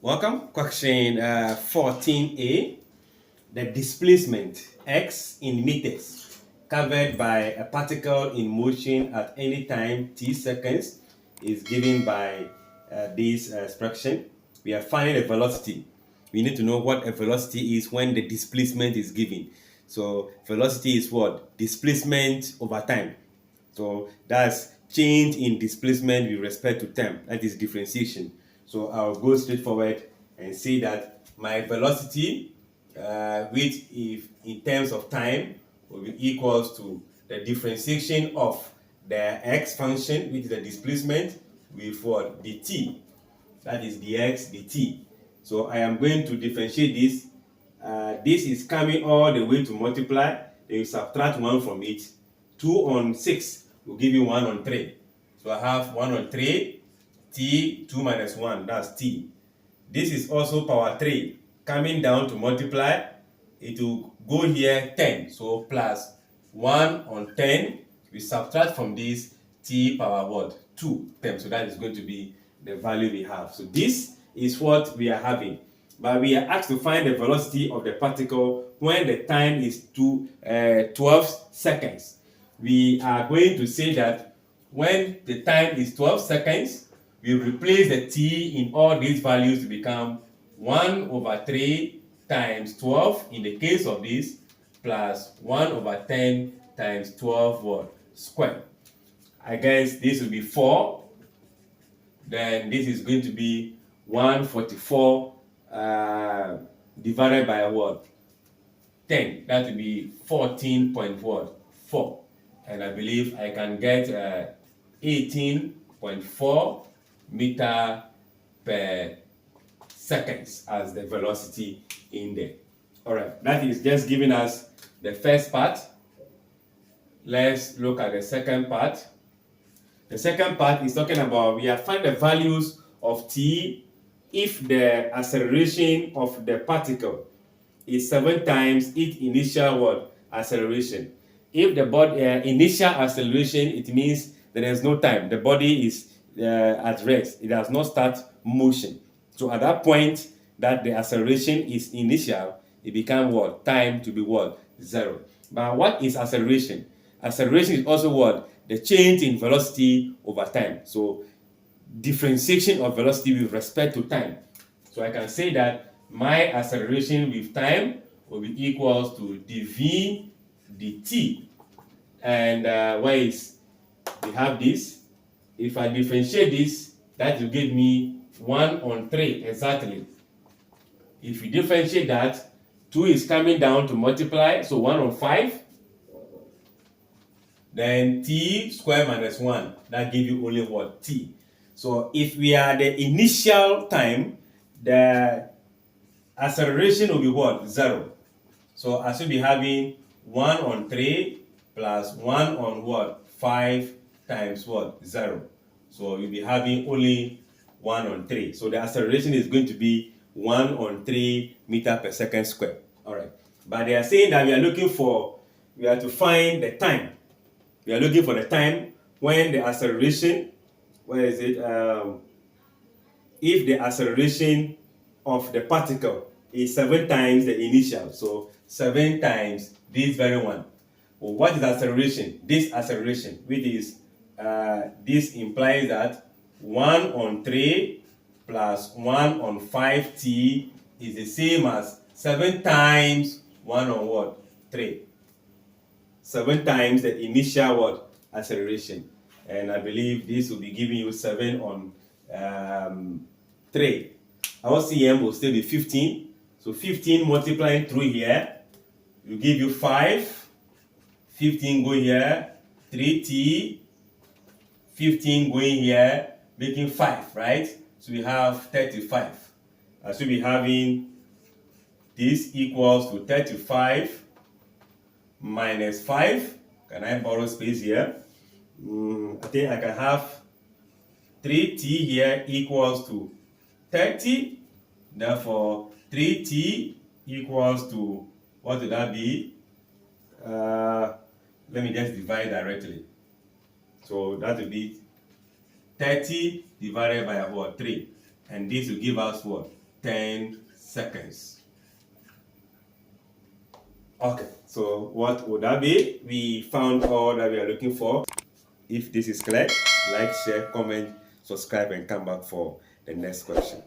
Welcome. Question 14a. The displacement x in meters covered by a particle in motion at any time t seconds is given by this expression. We are finding a velocity. We need to know what a velocity is when the displacement is given. So velocity is what? Displacement over time. So that's change in displacement with respect to time. That is differentiation. So I'll go straight forward and say that my velocity, which if in terms of time will be equals to the differentiation of the x function, which is the displacement, with what? Dt. That is dx dt. So I am going to differentiate this. This is coming all the way to multiply. Then you subtract 1 from it. 2 on 6 will give you 1 on 3. So I have 1 on 3, t, 2 minus 1, that's t. This is also power 3. Coming down to multiply, it will go here 10. So plus 1 on 10, we subtract from this t power what? 2 terms. So that is going to be the value we have. So this is what we are having. But we are asked to find the velocity of the particle when the time is 12 seconds. We are going to say that when the time is 12 seconds, we replace the t in all these values to become 1 over 3 times 12 in the case of this, plus 1 over 10 times 12 what? Square. I guess this will be 4. Then this is going to be 144 divided by what? 10. That will be 14.4. And I believe I can get 18.4 meter per seconds as the velocity in there. All right, that is just giving us the first part. Let's look at the second part. The second part is talking about we have found the values of t if the acceleration of the particle is 7 times its initial what? Acceleration. If the body initial acceleration, it means there is no time. The body is at rest. It does not start motion. So at that point that the acceleration is initial, it becomes what? Time to be what? 0. But what is acceleration? Acceleration is also what? The change in velocity over time. So differentiation of velocity with respect to time. So I can say that my acceleration with time will be equals to dv dt. And where is we have this? If I differentiate this, that will give me 1 on 3 exactly. If you differentiate that, 2 is coming down to multiply, so 1 on 5. Then t square minus 1, that gives you only what? T. So if we are the initial time, the acceleration will be what? 0. So I should be having 1 on 3 plus 1 on what? 5 times what? 0. So you'll be having only 1 on 3. So the acceleration is going to be 1 on 3 meter per second square. All right. But they are saying that we have to find the time. We are looking for the time when the acceleration, where is it? If the acceleration of the particle is 7 times the initial, so 7 times this very one. Well, what is acceleration? This acceleration, which is, this implies that 1 on 3 plus 1 on 5t is the same as 7 times 1 on what? 3. 7 times the initial what? Acceleration. And I believe this will be giving you 7 on 3. Our CM will still be 15. So 15 multiplying through here will give you 5. 15 going here, 3t. 15 going here, making 5, right? So we have 35. I should be having this equals to 35 minus 5. Can I borrow space here? I think I can have 3t here equals to 30. Therefore, 3t equals to, what would that be? Let me just divide directly. So that will be 30 divided by what? 3. And this will give us what? 10 seconds. Okay, so what would that be? We found all that we are looking for. If this is clear, like, share, comment, subscribe, and come back for the next question.